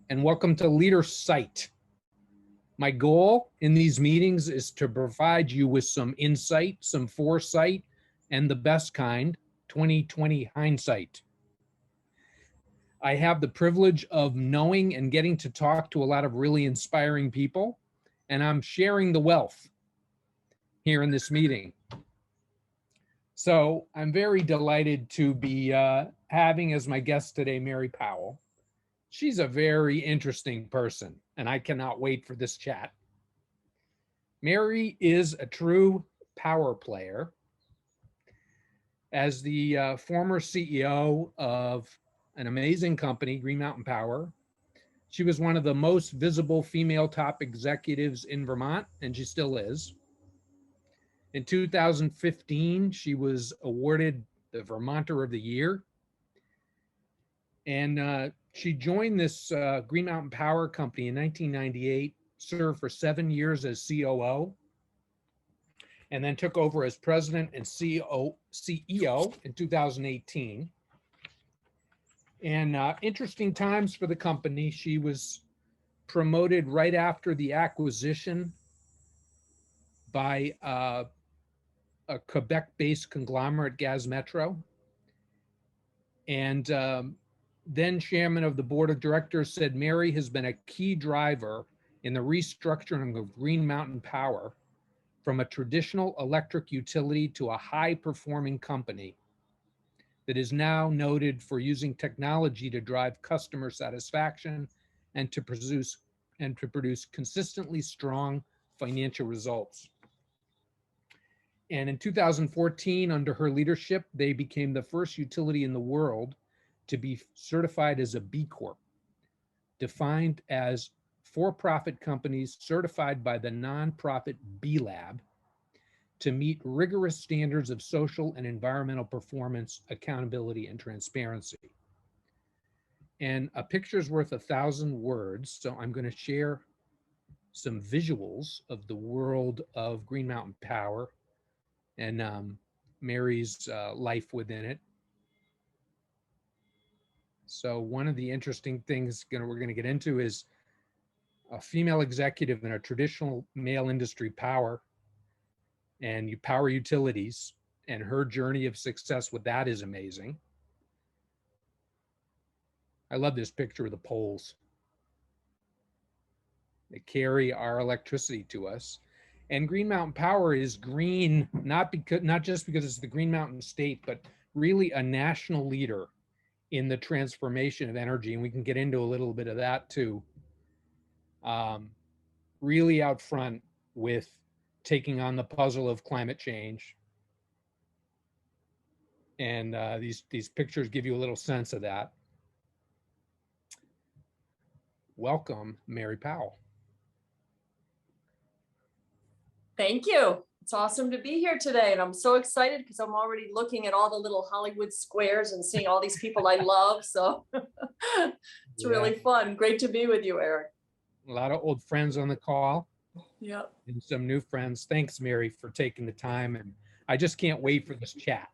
and welcome to Leader Sight. My goal in these meetings is to provide you with some insight, some foresight, and the best kind, 2020 hindsight. I have the privilege of knowing and getting to talk to a lot of really inspiring people, and I'm sharing the wealth here in this meeting. So I'm very delighted to be having as my guest today, Mary Powell. She's a very interesting person, and I cannot wait for this chat. Mary is a true power player. As the former CEO of an amazing company, Green Mountain Power, she was one of the most visible female top executives in Vermont, and she still is. In 2015, she was awarded the Vermonter of the Year. And she joined this Green Mountain Power company in 1998, served for 7 years as COO, and then took over as president and CEO in 2018. And interesting times for the company. She was promoted right after the acquisition by a Quebec-based conglomerate, Gaz Metro. And then chairman of the board of directors said Mary has been a key driver in the restructuring of Green Mountain Power from a traditional electric utility to a high-performing company that is now noted for using technology to drive customer satisfaction and to produce consistently strong financial results. And in 2014, under her leadership, they became the first utility in the world to be certified as a B Corp, defined as for-profit companies certified by the nonprofit B Lab to meet rigorous standards of social and environmental performance, accountability, and transparency. And a picture's worth 1,000 words, so I'm going to share some visuals of the world of Green Mountain Power and Mary's life within it. So one of the interesting things we're going to get into is a female executive in a traditional male industry power and power utilities, and her journey of success with that is amazing. I love this picture of the poles. They carry our electricity to us. And Green Mountain Power is green, not just because it's the Green Mountain State, but really a national leader in the transformation of energy. And we can get into a little bit of that too. Really out front with taking on the puzzle of climate change. And these pictures give you a little sense of that. Welcome, Mary Powell. Thank you. It's awesome to be here today. And I'm so excited because I'm already looking at all the little Hollywood squares and seeing all these people I love. So it's really fun. Great to be with you, Eric. A lot of old friends on the call. Yep. And some new friends. Thanks, Mary, for taking the time. And I just can't wait for this chat.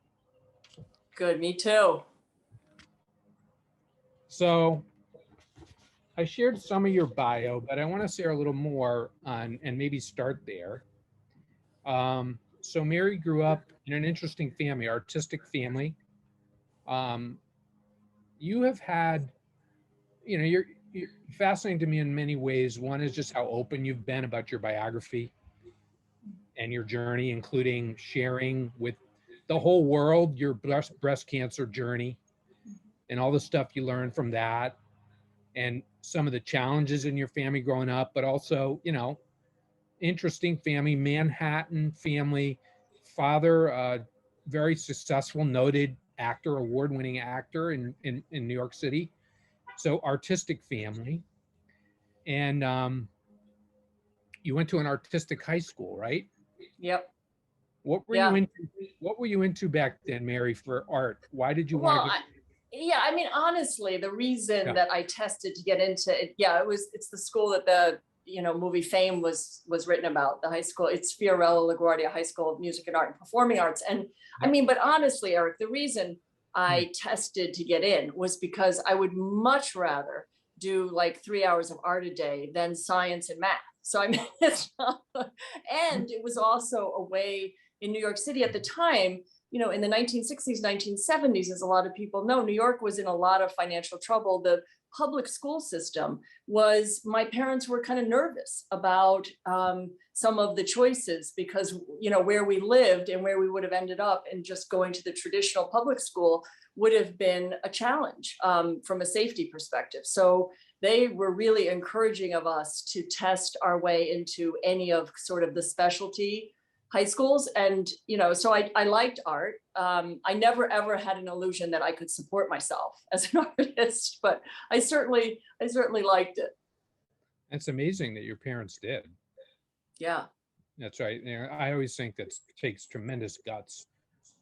Good, me too. So I shared some of your bio, but I want to share a little more on, and maybe start there. So Mary grew up in an interesting family, artistic family. You have had, you're fascinating to me in many ways. One is just how open you've been about your biography and your journey, including sharing with the whole world your breast cancer journey and all the stuff you learned from that, and some of the challenges in your family growing up, but also, interesting family, Manhattan family, father, very successful, noted actor, award-winning actor in New York City. So artistic family. And you went to an artistic high school, right? Yep. What were you into back then, Mary, for art? Why did you want to honestly, the reason that I tested to get into it, it's the school that the movie Fame was written about, the high school. It's Fiorello LaGuardia High School of Music and Art and Performing Arts. And but honestly, Eric, the reason I tested to get in was because I would much rather do like 3 hours of art a day, then science and math. So I mean, and it was also a way in New York City at the time, in the 1960s, 1970s, as a lot of people know, New York was in a lot of financial trouble. The public school system my parents were kind of nervous about some of the choices because, where we lived and where we would have ended up and just going to the traditional public school would have been a challenge from a safety perspective. So they were really encouraging of us to test our way into any of sort of the specialty high schools. And, so I liked art. I never, ever had an illusion that I could support myself as an artist, but I certainly liked it. That's amazing that your parents did. Yeah. That's right. I always think that takes tremendous guts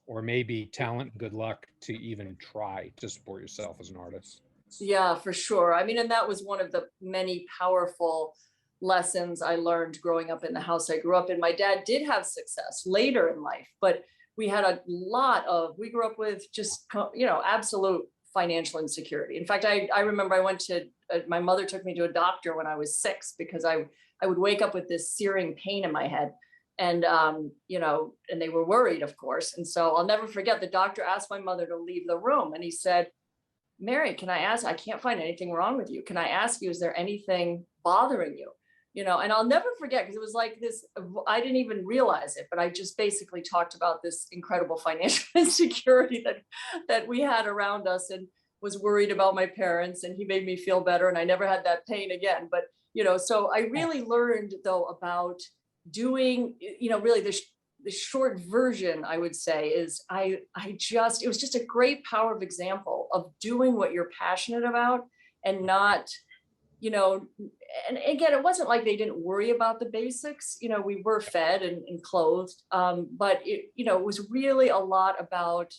or maybe talent and good luck to even try to support yourself as an artist. Yeah, for sure. I mean, and that was one of the many powerful lessons I learned growing up in the house I grew up in. My dad did have success later in life, but we grew up with just, absolute financial insecurity. In fact, I remember my mother took me to a doctor when I was 6 because I would wake up with this searing pain in my head. And, and they were worried, of course. And so I'll never forget, the doctor asked my mother to leave the room. And he said, Mary, can I ask, I can't find anything wrong with you. Can I ask you, is there anything bothering you? And I'll never forget, because it was like this, I didn't even realize it, but I just basically talked about this incredible financial insecurity that we had around us and was worried about my parents, and he made me feel better. And I never had that pain again. But, so I really learned though about doing, really the short version, I would say, is it was just a great power of example of doing what you're passionate about and not, and again, it wasn't like they didn't worry about the basics. We were fed and clothed, but it was really a lot about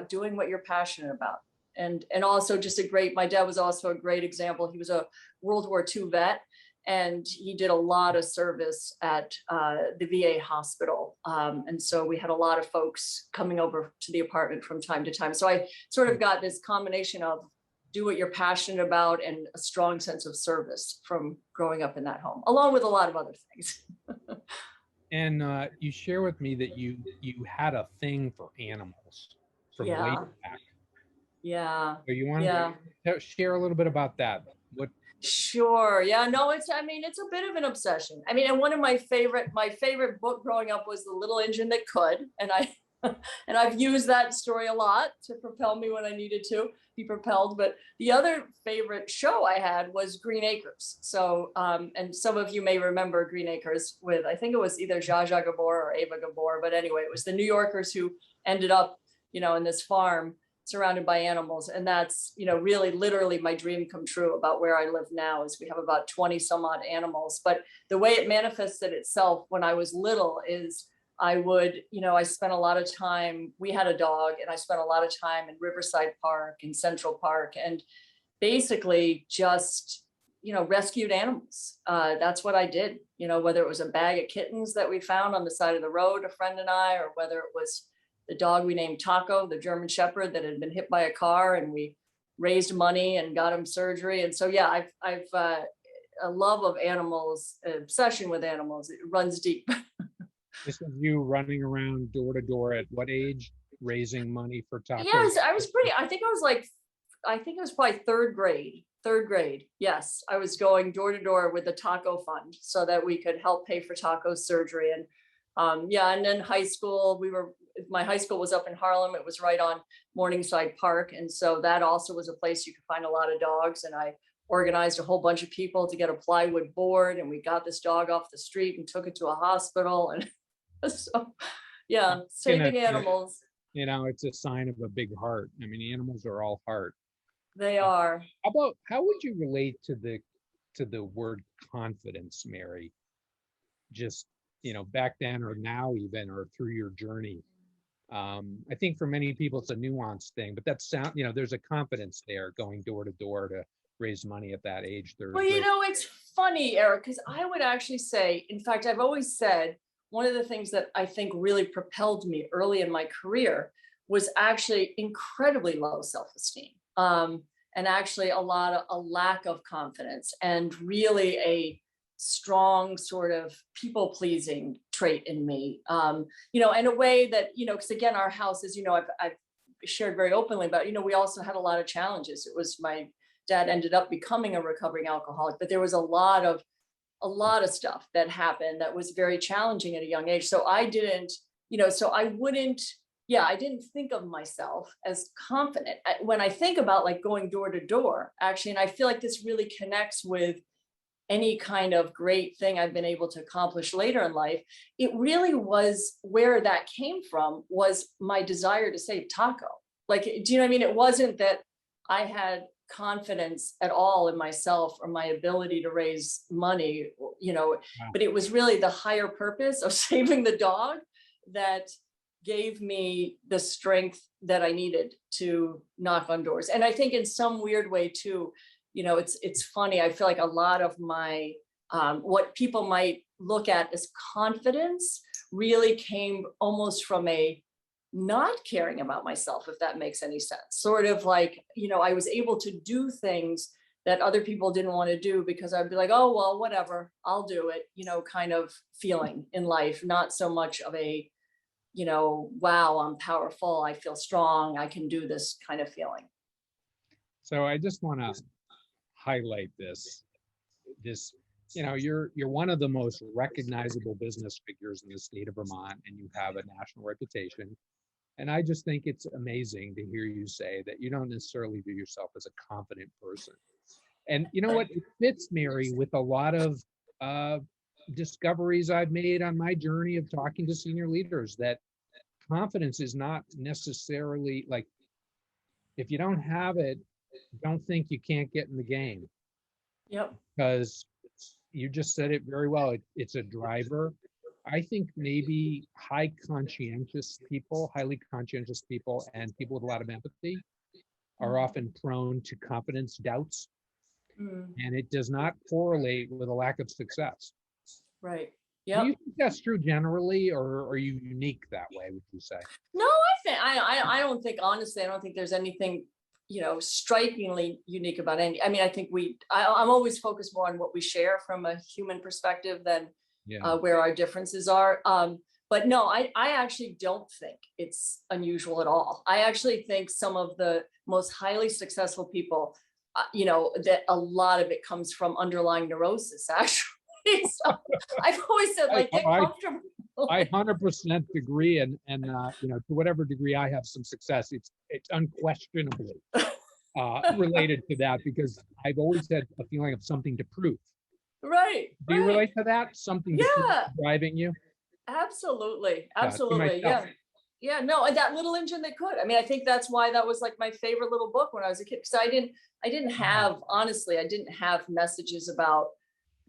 doing what you're passionate about. And also just my dad was also a great example. He was a World War II vet, and he did a lot of service at the VA hospital. And so we had a lot of folks coming over to the apartment from time to time. So I sort of got this combination of do what you're passionate about and a strong sense of service from growing up in that home, along with a lot of other things. And you share with me that you had a thing for animals from way back. Yeah. So you want to share a little bit about that? Sure. Yeah, no, it's a bit of an obsession. I mean, and one of my favorite book growing up was The Little Engine That Could. And I've used that story a lot to propel me when I needed to be propelled. But the other favorite show I had was Green Acres. So, and some of you may remember Green Acres with, I think it was either Zsa Zsa Gabor or Ava Gabor, but anyway, it was the New Yorkers who ended up, in this farm surrounded by animals. And that's, really literally my dream come true about where I live now, is we have about 20 some odd animals. But the way it manifested itself when I was little is I would, I spent a lot of time, we had a dog, and I spent a lot of time in Riverside Park and Central Park, and basically just, rescued animals. That's what I did, whether it was a bag of kittens that we found on the side of the road, a friend and I, or whether it was the dog we named Taco, the German Shepherd that had been hit by a car, and we raised money and got him surgery. And so, yeah, I've a love of animals, obsession with animals. It runs deep. This is you running around door to door at what age, raising money for Taco? Yes, I think it was probably third grade. Yes, I was going door to door with the Taco Fund so that we could help pay for Taco's surgery. And and then high school, my high school was up in Harlem. It was right on Morningside Park. And so that also was a place you could find a lot of dogs. And I organized a whole bunch of people to get a plywood board. And we got this dog off the street and took it to a hospital. And so, yeah, saving animals. It's a sign of a big heart. I mean, animals are all heart. They are. How would you relate to the word confidence, Mary? Just, back then or now even, or through your journey. I think for many people it's a nuanced thing, but there's a confidence there going door to door to raise money at that age. Well, it's funny, Eric, because I would actually say, in fact, I've always said one of the things that I think really propelled me early in my career was actually incredibly low self-esteem. And and actually a lack of confidence, and really a strong sort of people pleasing trait in me. In a way that, because again, our house is, I've shared very openly about, we also had a lot of challenges. It was my dad ended up becoming a recovering alcoholic, but there was a lot of stuff that happened that was very challenging at a young age. So I didn't, I didn't think of myself as confident. When I think about like going door to door, actually, and I feel like this really connects with any kind of great thing I've been able to accomplish later in life, it really was where that came from, was my desire to save Taco. Like, do you know what I mean? It wasn't that I had confidence at all in myself or my ability to raise money, Wow. but it was really the higher purpose of saving the dog that gave me the strength that I needed to knock on doors. And I think in some weird way too, it's funny. I feel like a lot of my, what people might look at as confidence really came almost from a not caring about myself, if that makes any sense. Sort of like, I was able to do things that other people didn't want to do because I'd be like, oh, well, whatever, I'll do it, kind of feeling in life, not so much of a, wow, I'm powerful, I feel strong, I can do this kind of feeling. So I just want to highlight this, you're one of the most recognizable business figures in the state of Vermont, and you have a national reputation. And I just think it's amazing to hear you say that you don't necessarily view yourself as a confident person. And you know what? It fits, Mary, with a lot of discoveries I've made on my journey of talking to senior leaders, that confidence is not necessarily like, if you don't have it, don't think you can't get in the game. Yep. Because you just said it very well. It's a driver. I think maybe highly conscientious people, and people with a lot of empathy are often prone to confidence doubts. And it does not correlate with a lack of success. Right. Do you think that's true generally, or are you unique that way, would you say? No, I don't think, honestly, I don't think there's anything, strikingly unique about any. I mean, I think I'm always focused more on what we share from a human perspective than where our differences are. But no, I actually don't think it's unusual at all. I actually think some of the most highly successful people, that a lot of it comes from underlying neurosis, actually. So I've always said, like, get comfortable. I 100% agree, and to whatever degree I have some success, it's unquestionably related to that, because I've always had a feeling of something to prove. Right. Do you relate to that? Something to prove driving you? Absolutely. Yeah, no, and that little engine that could. I mean, I think that's why that was like my favorite little book when I was a kid, because I didn't have, honestly, I didn't have messages about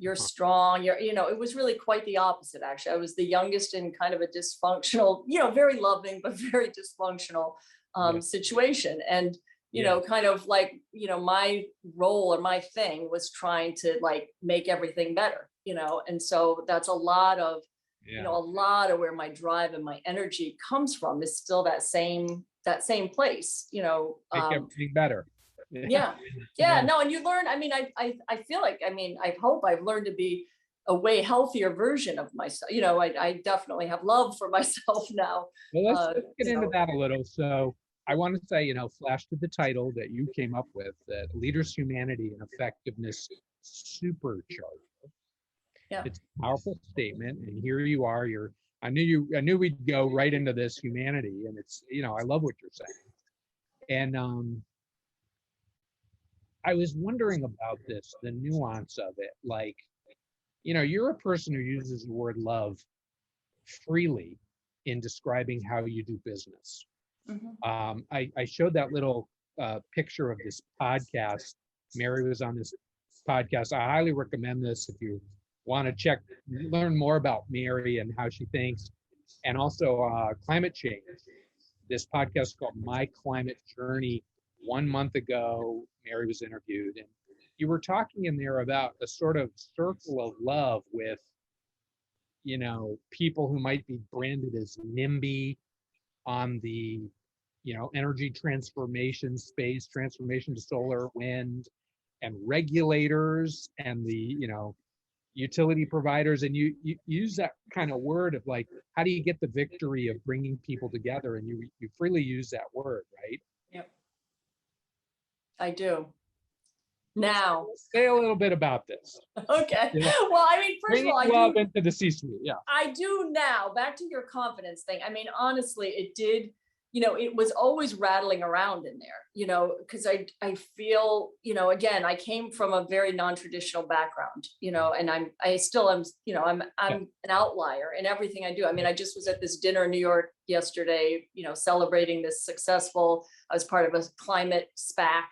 you're strong, it was really quite the opposite, actually. I was the youngest in kind of a dysfunctional, very loving, but very dysfunctional situation. And, kind of like, my role or my thing was trying to like make everything better, and so that's a lot of, a lot of where my drive and my energy comes from is still that same place, make everything better. No, and you learn, I mean, I feel like, I mean, I hope I've learned to be a way healthier version of myself. I definitely have love for myself now. Well, let's get into that a little. So I want to say, flash to the title that you came up with, that Leaders' Humanity and Effectiveness Supercharger. Yeah. It's a powerful statement, and here you are. I knew we'd go right into this humanity, and it's, I love what you're saying. And I was wondering about this, the nuance of it. Like, you're a person who uses the word love freely in describing how you do business. Mm-hmm. I showed that little picture of this podcast. Mary was on this podcast. I highly recommend this if you want to learn more about Mary and how she thinks, and also climate change. This podcast called My Climate Journey. 1 month ago, Mary was interviewed, and you were talking in there about a sort of circle of love with, people who might be branded as NIMBY on the energy transformation space, transformation to solar, wind, and regulators and the, utility providers. And you use that kind of word of like, how do you get the victory of bringing people together? And you freely use that word, right? Yep. I do. Now. Say a little bit about this. Okay. Well, I mean, first of all, I do into the C-suite. Yeah. I do now. Back to your confidence thing. I mean, honestly, it did, it was always rattling around in there, because I feel, again, I came from a very non-traditional background, and I still am, I'm an outlier in everything I do. I mean, I just was at this dinner in New York yesterday, celebrating this successful, I was part of a climate SPAC,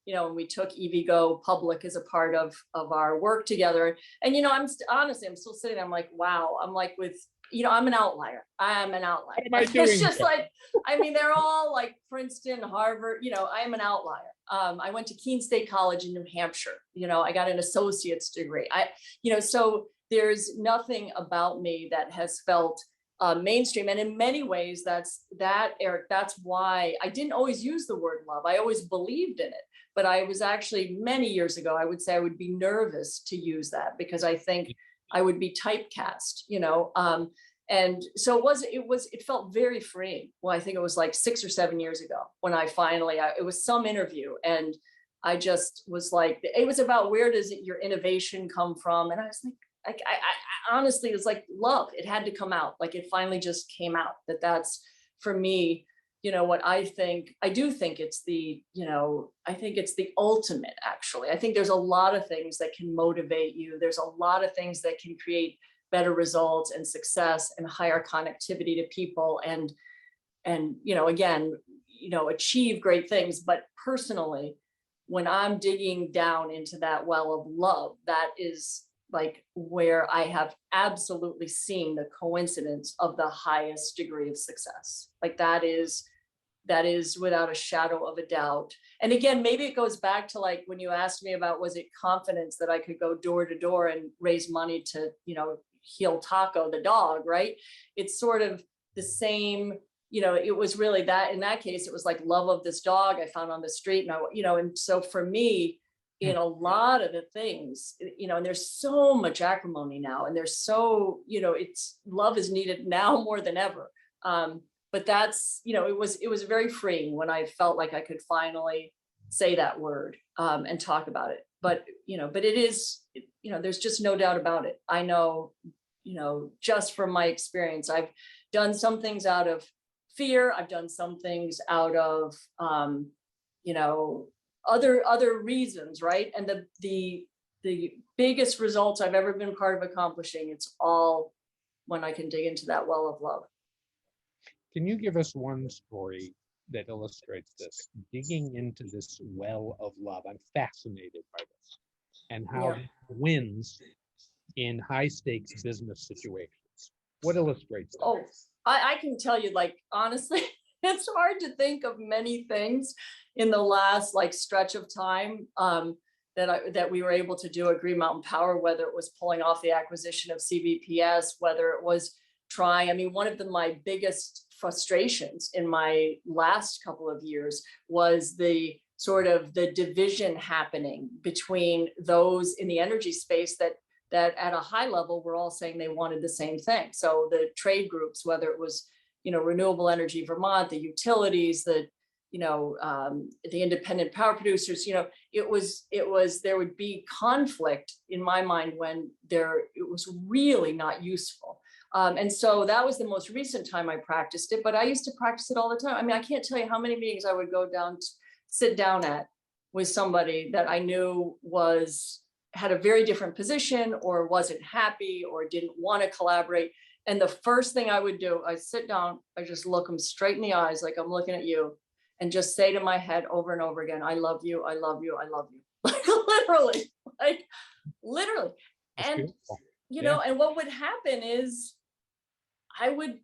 and we took EVgo public as a part of our work together. And, honestly, I'm still sitting there, I'm like, wow, I'm like I'm an outlier. I'm an outlier. What am I doing? It's just like, I mean, they're all like Princeton, Harvard, I am an outlier. I went to Keene State College in New Hampshire. I got an associate's degree. So there's nothing about me that has felt mainstream. And in many ways, Eric, that's why I didn't always use the word love. I always believed in it. But I was actually, many years ago, I would say I would be nervous to use that because I think I would be typecast, and so it felt very freeing. Well, I think it was like 6 or 7 years ago when I finally, it was some interview and I just was like, it was about where does your innovation come from? And I was like, I honestly, it was like love. It had to come out. Like it finally just came out that's for me, what I do think it's the, I think it's the ultimate, actually. I think there's a lot of things that can motivate you. There's a lot of things that can create better results and success and higher connectivity to people and again, achieve great things. But personally, when I'm digging down into that well of love, that is like where I have absolutely seen the coincidence of the highest degree of success. Like that is without a shadow of a doubt. And again, maybe it goes back to like when you asked me about, was it confidence that I could go door to door and raise money to, heal Taco, the dog, right? It's sort of the same, it was really that, in that case, it was like love of this dog I found on the street. And and so for me, in a lot of the things, and there's so much acrimony now, and there's so, it's love is needed now more than ever. But that's, it was very freeing when I felt like I could finally say that word and talk about it. But, but it is, there's just no doubt about it. I know, just from my experience, I've done some things out of fear. I've done some things out of, other reasons, right? And the biggest results I've ever been part of accomplishing, it's all when I can dig into that well of love. Can you give us one story that illustrates this, digging into this well of love? I'm fascinated by this and how it wins in high stakes business situations. What illustrates that? Oh, I can tell you, like, honestly, it's hard to think of many things in the last stretch of time that we were able to do at Green Mountain Power, whether it was pulling off the acquisition of CVPS, whether it was trying, one of my biggest frustrations in my last couple of years was the sort of the division happening between those in the energy space that at a high level were all saying they wanted the same thing. So the trade groups, whether it was, Renewable Energy Vermont, the utilities, the independent power producers, it was there would be conflict in my mind when it was really not useful. And so that was the most recent time I practiced it, but I used to practice it all the time. I can't tell you how many meetings I would go down, sit down at with somebody that I knew had a very different position or wasn't happy or didn't want to collaborate. And the first thing I would do, I sit down, I just look them straight in the eyes, like I'm looking at you, and just say to my head over and over again, I love you, I love you, I love you. Like literally. That's and, beautiful. And what would happen is I would,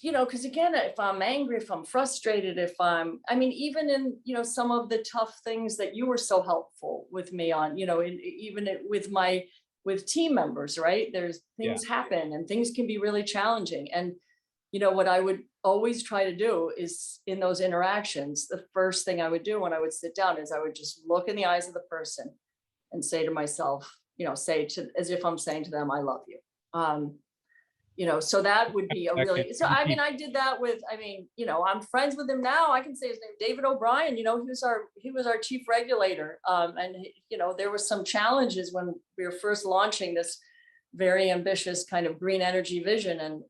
because again, if I'm angry, if I'm frustrated, even in, some of the tough things that you were so helpful with me on, with team members, right? There's things happen and things can be really challenging. And, what I would always try to do is in those interactions, the first thing I would do when I would sit down is I would just look in the eyes of the person and say to myself, as if I'm saying to them, I love you. So that would be I mean, I did that with, I'm friends with him now. I can say his name, David O'Brien, he was our chief regulator. There was some challenges when we were first launching this very ambitious kind of green energy vision. And,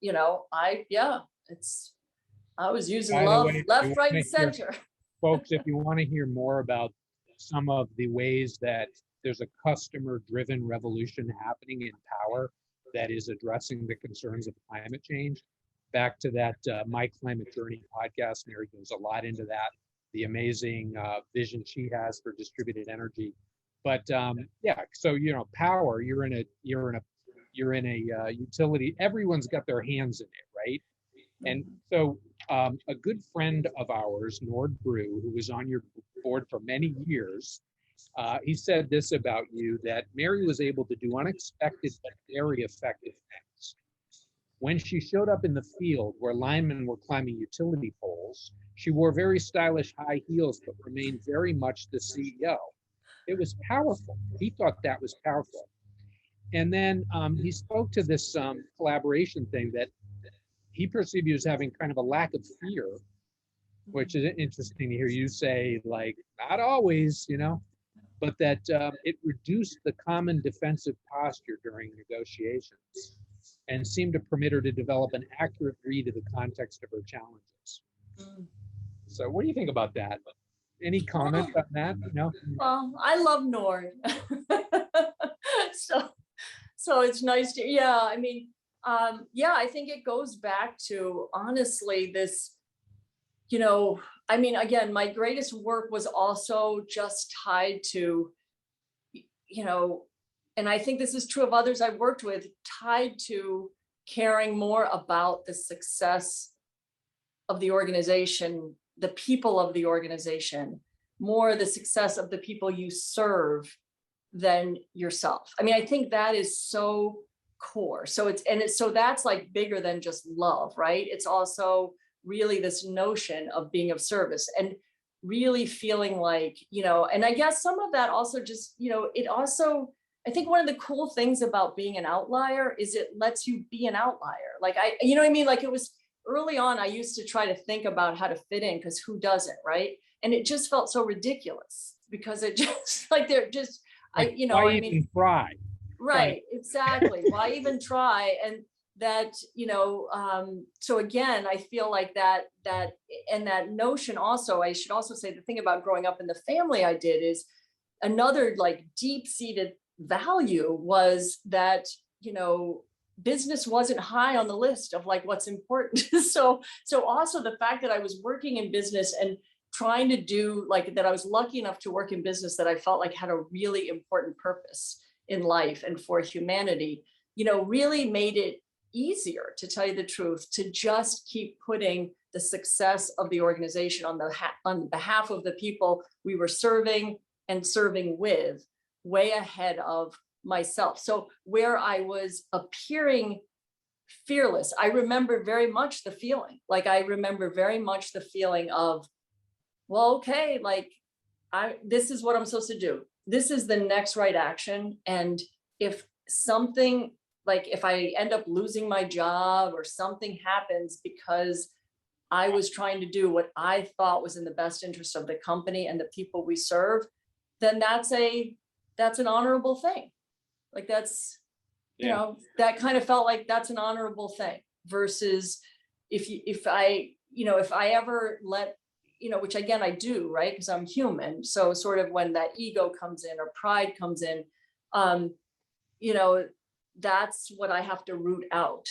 I was using love left, right, and center. Folks, if you want to hear more about some of the ways that there's a customer-driven revolution happening in power that is addressing the concerns of climate change, back to that My Climate Journey podcast. Mary goes a lot into that, the amazing vision she has for distributed energy. But so power. You're in a utility. Everyone's got their hands in it, right? And so a good friend of ours, Nord Brew, who was on your board for many years, he said this about you, that Mary was able to do unexpected but very effective things. When she showed up in the field where linemen were climbing utility poles, she wore very stylish high heels but remained very much the CEO. It was powerful. He thought that was powerful. And then he spoke to this collaboration thing that he perceived you as having kind of a lack of fear, which is interesting to hear you say, like, not always, but that it reduced the common defensive posture during negotiations and seemed to permit her to develop an accurate read of the context of her challenges. So what do you think about that? Any comments on that? Well, I love Nord. So it's nice to, I think it goes back to, honestly, this, again, my greatest work was also just tied to, and I think this is true of others I've worked with, tied to caring more about the success of the organization, the people of the organization, more the success of the people you serve than yourself. I think that is so core. So that's like bigger than just love, right? It's also really this notion of being of service and really feeling like, and I guess some of that also just, it also, I think one of the cool things about being an outlier is it lets you be an outlier. Like like it was early on, I used to try to think about how to fit in, because who doesn't, right? And it just felt so ridiculous because it just like they're just, why even try? Right, exactly. Why even try? And that, so again, I feel like that and that notion also, I should also say the thing about growing up in the family I did is another like deep-seated value was that, business wasn't high on the list of like what's important. So also the fact that I was working in business and trying to do like that, I was lucky enough to work in business that I felt like had a really important purpose in life and for humanity, really made it easier, to tell you the truth, to just keep putting the success of the organization on behalf of the people we were serving and serving with way ahead of myself. So where I was appearing fearless, I remember very much the feeling. Like I remember very much the feeling of, well, okay, like this is what I'm supposed to do. This is the next right action. And if something, like if I end up losing my job or something happens because I was trying to do what I thought was in the best interest of the company and the people we serve, then that's an honorable thing. Like that's, that kind of felt like that's an honorable thing versus if I ever let, which again, I do, right? Because I'm human. So sort of when that ego comes in or pride comes in, that's what I have to root out,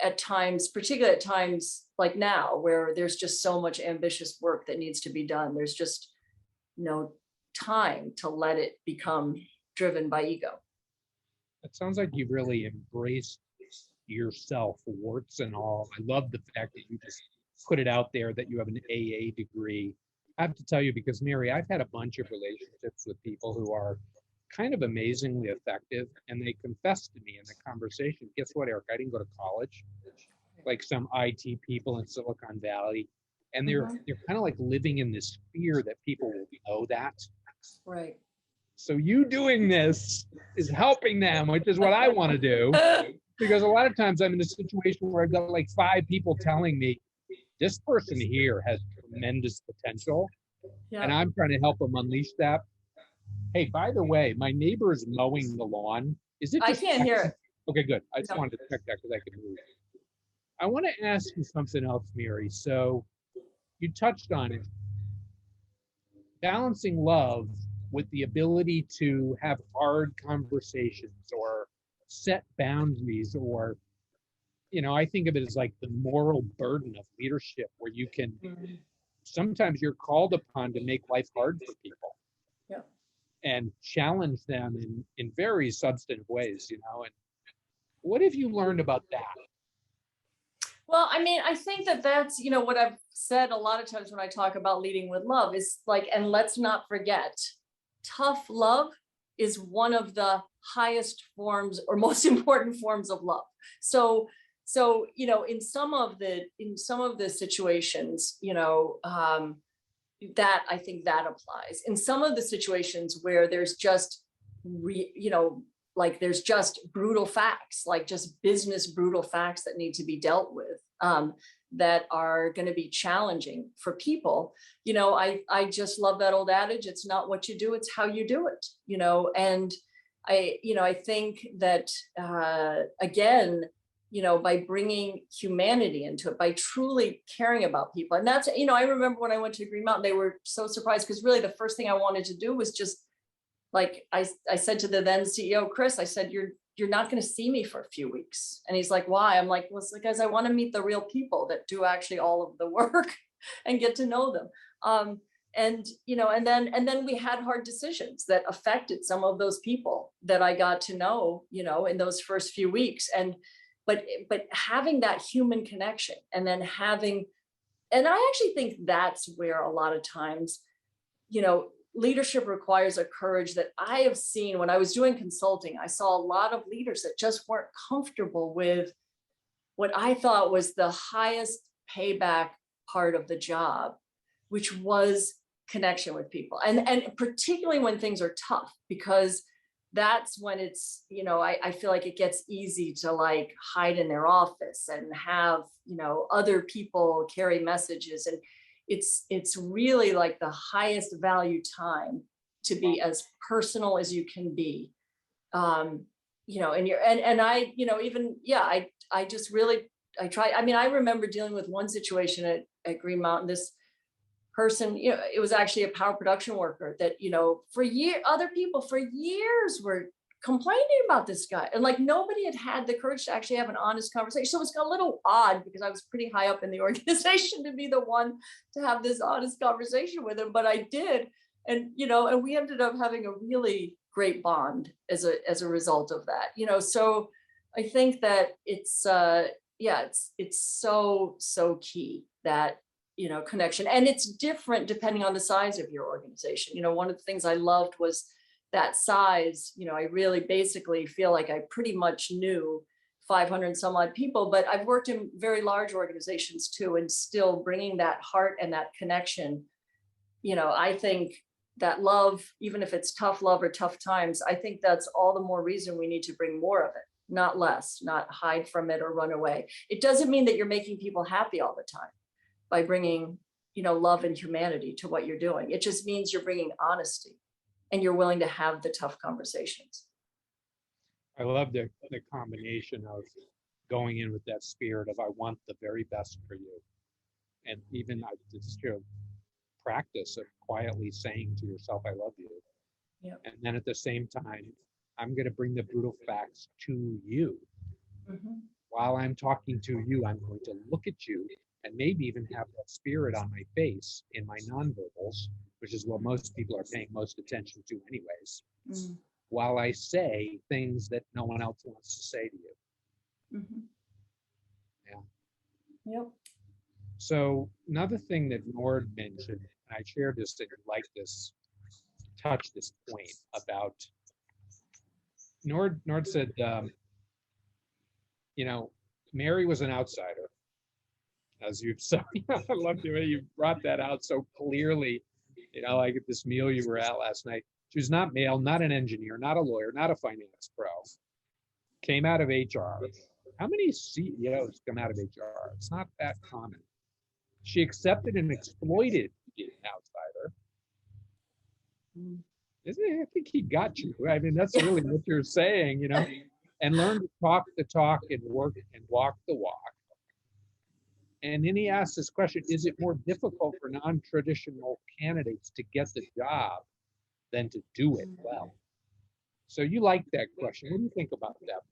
at times, particularly at times like now, where there's just so much ambitious work that needs to be done. There's just no time to let it become driven by ego. It sounds like you've really embraced yourself, warts and all. I love the fact that you just put it out there that you have an AA degree. I have to tell you, because Mary, I've had a bunch of relationships with people who are kind of amazingly effective, and they confess to me in the conversation, guess what, Eric, I didn't go to college, like some IT people in Silicon Valley, and they're Mhm. they're kind of like living in this fear that people will know that. Right. So you doing this is helping them, which is what I want to do. Because a lot of times I'm in a situation where I've got like 5 people telling me this person here has tremendous potential, and Yeah. I'm trying to help them unleash that. Hey, by the way, my neighbor is mowing the lawn. Is it I just can't hear it. okay? Good. I just No. wanted to check that because I can move. I want to ask you something else, Mary. So you touched on it, balancing love with the ability to have hard conversations or set boundaries, or I think of it as like the moral burden of leadership, where you can Mhm. sometimes you're called upon to make life hard for people Yeah. and challenge them in very substantive ways, and what have you learned about that? Well, I mean, I think that that's, what I've said a lot of times when I talk about leading with love is like, and let's not forget, tough love is one of the highest forms or most important forms of love. So, in some of the situations, that I think that applies. In some of the situations where there's just, like there's just brutal facts, like just business brutal facts that need to be dealt with, that are going to be challenging for people. I just love that old adage: it's not what you do, it's how you do it. And I think that, again, by bringing humanity into it, by truly caring about people. And that's, I remember when I went to Green Mountain, they were so surprised, because really the first thing I wanted to do was just, like, I said to the then CEO, Chris, I said, you're not going to see me for a few weeks. And he's like, why? I'm like, well, it's because I want to meet the real people that do actually all of the work and get to know them. And then we had hard decisions that affected some of those people that I got to know, in those first few weeks. But having that human connection, and then and I actually think that's where a lot of times, leadership requires a courage that I have seen when I was doing consulting. I saw a lot of leaders that just weren't comfortable with what I thought was the highest payback part of the job, which was connection with people. And particularly when things are tough, because that's when it's, I feel like it gets easy to like hide in their office and have, other people carry messages. And it's really like the highest value time to be as personal as you can be. And I, even, yeah, I just really, I try. I mean, I remember dealing with one situation at Green Mountain. This person, it was actually a power production worker that, other people for years were complaining about this guy. And like nobody had the courage to actually have an honest conversation. So it was a little odd, because I was pretty high up in the organization to be the one to have this honest conversation with him. But I did. And, and we ended up having a really great bond as a result of that. So I think that it's so key, that connection. And it's different depending on the size of your organization. One of the things I loved was that size. I really basically feel like I pretty much knew 500 some odd people, but I've worked in very large organizations too, and still bringing that heart and that connection. I think that love, even if it's tough love or tough times, I think that's all the more reason we need to bring more of it, not less, not hide from it or run away. It doesn't mean that you're making people happy all the time by bringing, love and humanity to what you're doing. It just means you're bringing honesty and you're willing to have the tough conversations. I love the combination of going in with that spirit of I want the very best for you, and even just your practice of quietly saying to yourself, I love you. Yeah. And then at the same time, I'm going to bring the brutal facts to you. Mm-hmm. While I'm talking to you, I'm going to look at you and maybe even have that spirit on my face in my nonverbals, which is what most people are paying most attention to anyways, while I say things that no one else wants to say to you. Mm-hmm. Yeah. Yep. So another thing that Nord mentioned, and I shared this, that you like this, touch this point about, Nord said, Mary was an outsider. as you've said. I love the way you brought that out so clearly. Like at this meal you were at last night. She was not male, not an engineer, not a lawyer, not a finance pro. Came out of HR. How many CEOs come out of HR? It's not that common. She accepted and exploited being an outsider. I think he got you. I mean, that's really what you're saying, and learn to talk the talk and work and walk the walk. And then he asked this question, is it more difficult for non-traditional candidates to get the job than to do it well? So you like that question. What do you think about that, Mary?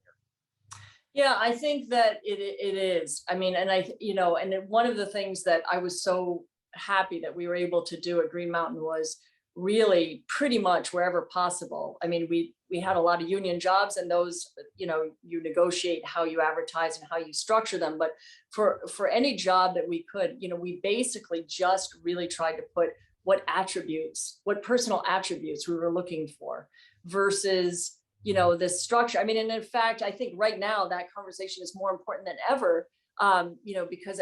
Yeah, I think that it is. I mean, and and one of the things that I was so happy that we were able to do at Green Mountain was really pretty much wherever possible. I mean, we had a lot of union jobs, and those, you negotiate how you advertise and how you structure them. But for any job that we could, we basically just really tried to put what personal attributes we were looking for versus, this structure. I mean, and in fact, I think right now that conversation is more important than ever, because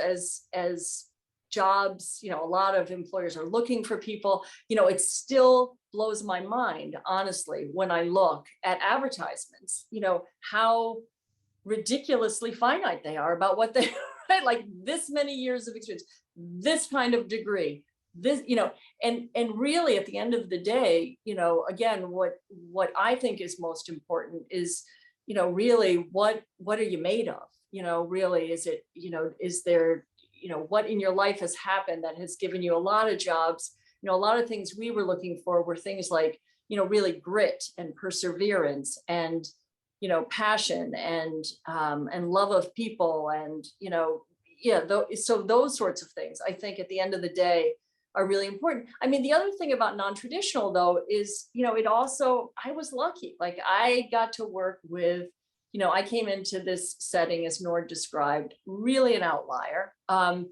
as jobs, a lot of employers are looking for people. It still blows my mind, honestly, when I look at advertisements, how ridiculously finite they are about what they, right? Like this many years of experience, this kind of degree, this, and really at the end of the day, again, what I think is most important is, really what are you made of? Really, is it, is there, what in your life has happened that has given you a lot of jobs? A lot of things we were looking for were things like, really grit and perseverance and, passion and love of people. And, so those sorts of things, I think at the end of the day are really important. I mean, the other thing about non-traditional though is, it also, I was lucky. Like I got to work with, I came into this setting, as Nord described, really an outlier, and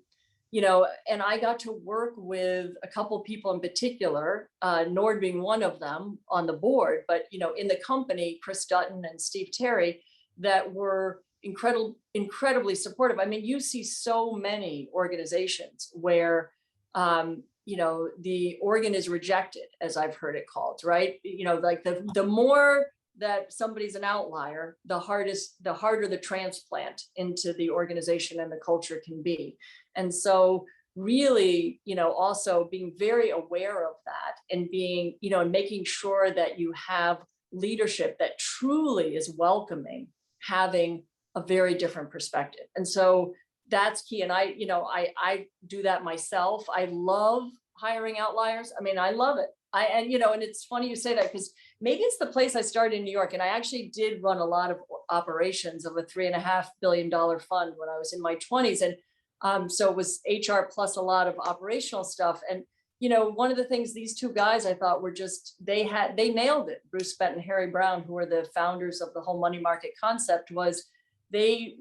I got to work with a couple of people in particular, Nord being one of them on the board, but, in the company, Chris Dutton and Steve Terry, that were incredibly supportive. I mean, you see so many organizations where, the organ is rejected, as I've heard it called, right? Like the more that somebody's an outlier, the harder the transplant into the organization and the culture can be. And so really, also being very aware of that and being, and making sure that you have leadership that truly is welcoming, having a very different perspective. And so that's key. And I do that myself. I love hiring outliers. I mean, I love it. And it's funny you say that because maybe it's the place I started in New York. And I actually did run a lot of operations of a $3.5 billion fund when I was in my 20s. And so it was HR plus a lot of operational stuff. And, one of the things these two guys I thought were they nailed it. Bruce Bent and Harry Brown, who are the founders of the whole money market concept, was they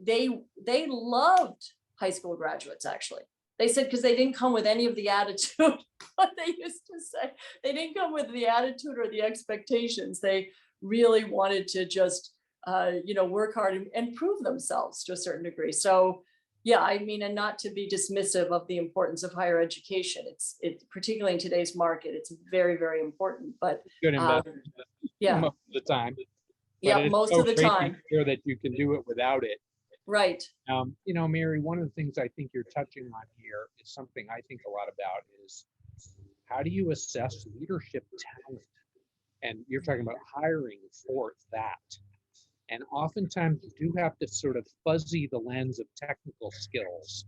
loved high school graduates, actually. They said, because they didn't come with any of the attitude, what they used to say. They didn't come with the attitude or the expectations. They really wanted to just, work hard and prove themselves to a certain degree. So, yeah, I mean, and not to be dismissive of the importance of higher education. It's particularly in today's market, it's very, very important. But good investment. Yeah, most of the time. Yeah, most of the time. Sure that you can do it without it. Right. Mary, one of the things I think you're touching on here is something I think a lot about is how do you assess leadership talent? And you're talking about hiring for that. And oftentimes you do have to sort of fuzzy the lens of technical skills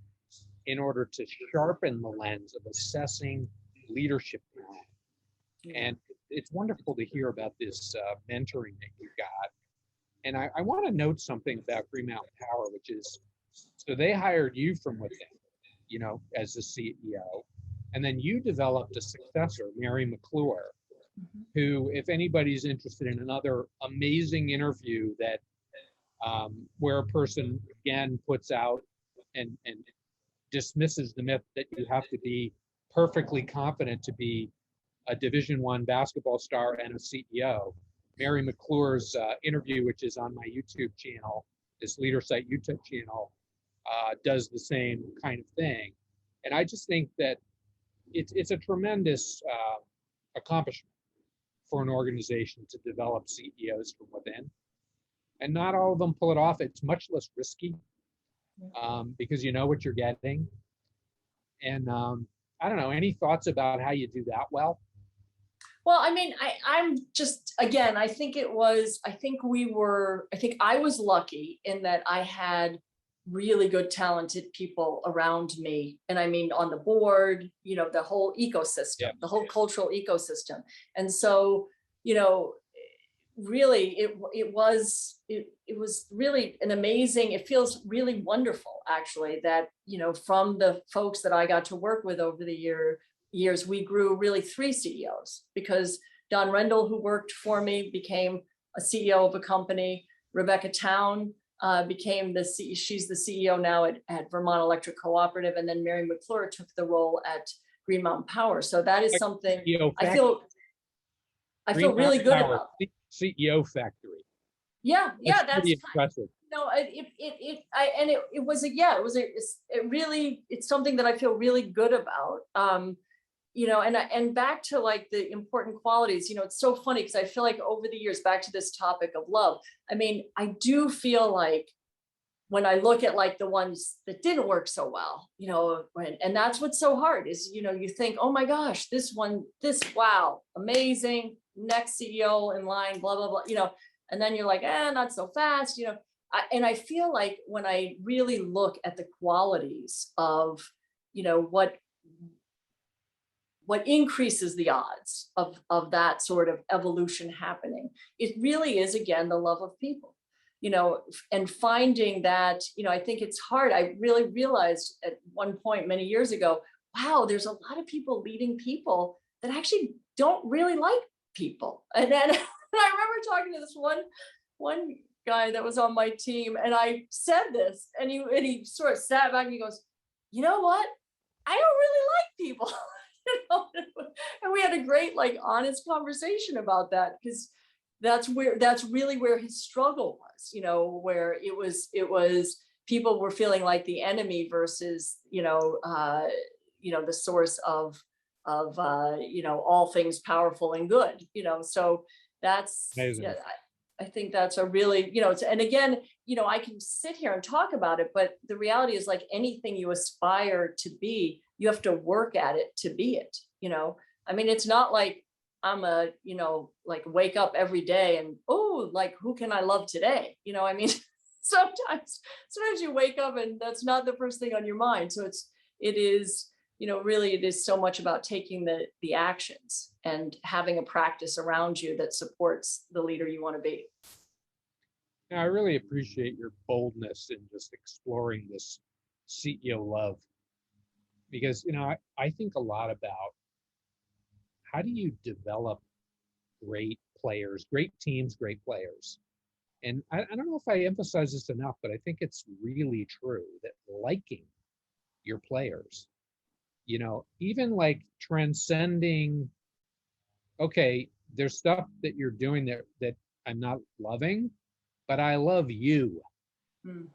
in order to sharpen the lens of assessing leadership talent. And it's wonderful to hear about this mentoring that you got. And I want to note something about Green Mountain Power, which is, so they hired you from within, as the CEO, and then you developed a successor, Mary McClure, who, if anybody's interested in another amazing interview that where a person again puts out and dismisses the myth that you have to be perfectly competent to be a Division I basketball star and a CEO. Mary McClure's interview, which is on my YouTube channel, this Leader Site YouTube channel, does the same kind of thing. And I just think that it's a tremendous accomplishment for an organization to develop CEOs from within. And not all of them pull it off. It's much less risky because you know what you're getting. And I don't know, any thoughts about how you do that well? Well, I mean, I'm just, again, I think I was lucky in that I had really good, talented people around me. And I mean, on the board, the whole ecosystem, the whole cultural ecosystem. And so, really, it was really an amazing, it feels really wonderful, actually, that, from the folks that I got to work with over the years, we grew really 3 CEOs, because Don Rendell, who worked for me, became a CEO of a company. Rebecca Town became she's the CEO now at Vermont Electric Cooperative. And then Mary McClure took the role at Green Mountain Power. So that is something I feel really good about. CEO factory. Yeah, that's pretty impressive. It's something that I feel really good about. And back to like the important qualities, it's so funny because I feel like over the years, back to this topic of love, I mean, I do feel like when I look at like the ones that didn't work so well, and that's what's so hard is, you think, oh my gosh, wow, amazing, next CEO in line, blah, blah, blah, and then you're like, not so fast, and I feel like when I really look at the qualities of, what increases the odds of that sort of evolution happening, it really is, again, the love of people, and finding that, I think it's hard. I really realized at one point many years ago, wow, there's a lot of people leading people that actually don't really like people. And then I remember talking to this one guy that was on my team, and I said this, and he sort of sat back and he goes, you know what? I don't really like people. And we had a great, like, honest conversation about that, because that's really where his struggle was, where it was people were feeling like the enemy versus, the source of all things powerful and good, so that's amazing. Yeah, I think that's a really, and again, I can sit here and talk about it, but the reality is, like anything you aspire to be, you have to work at it to be it, I mean, it's not like I'm like wake up every day and, oh, like, who can I love today? I mean, sometimes you wake up and that's not the first thing on your mind. So it is, really, it is so much about taking the actions and having a practice around you that supports the leader you want to be. Now, I really appreciate your boldness in just exploring this CEO love, because, I think a lot about how do you develop great players, great teams, great players. And I don't know if I emphasize this enough, but I think it's really true that liking your players, even like transcending, okay, there's stuff that you're doing that I'm not loving, but I love you. And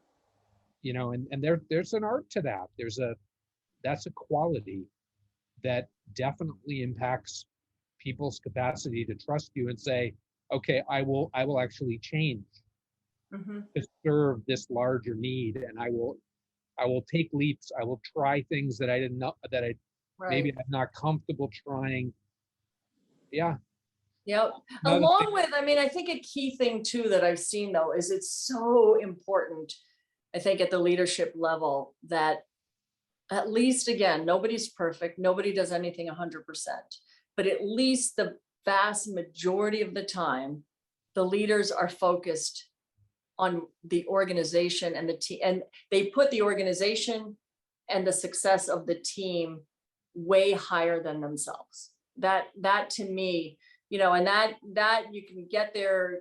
there's an art to that. That's a quality that definitely impacts people's capacity to trust you and say, okay, I will actually change to serve this larger need, and I will take leaps. I will try things that I didn't know, that maybe I'm not comfortable trying. Yeah. Yep. Along with, I mean, I think a key thing too that I've seen though is it's so important, I think, at the leadership level, that at least, again, nobody's perfect. Nobody does anything 100%, but at least the vast majority of the time, the leaders are focused on the organization and the team, and they put the organization and the success of the team way higher than themselves. That to me, and that you can get there,